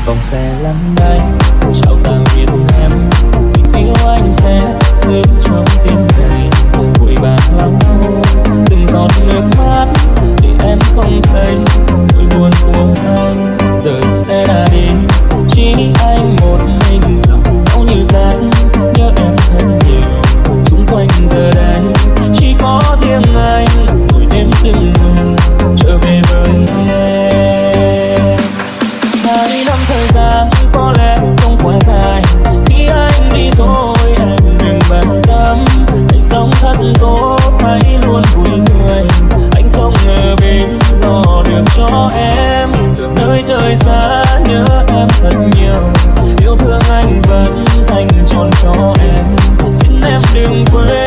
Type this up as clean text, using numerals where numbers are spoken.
vòng xe lăn bánh chào tạm biệt em, tình yêu anh sẽ giữ trong tim này. Vội vàng lắm từng giọt nước mắt để em không thấy nỗi buồn của anh giờ sẽ đã đi, chỉ anh một mình lòng đau như cát, nhớ em thật nhiều. Xung quanh giờ đây chỉ có riêng anh ngồi đêm từng ngày trở về với em. 2 năm thời gian có lẽ không quá dài, khi anh đi rồi em đừng bận tâm. Hãy sống thật tốt, hãy luôn vui người. Anh không ngờ bên lo được cho em, giờ nơi trời xa nhớ em thật nhiều. Yêu thương anh vẫn dành trọn cho em, xin em đừng quên.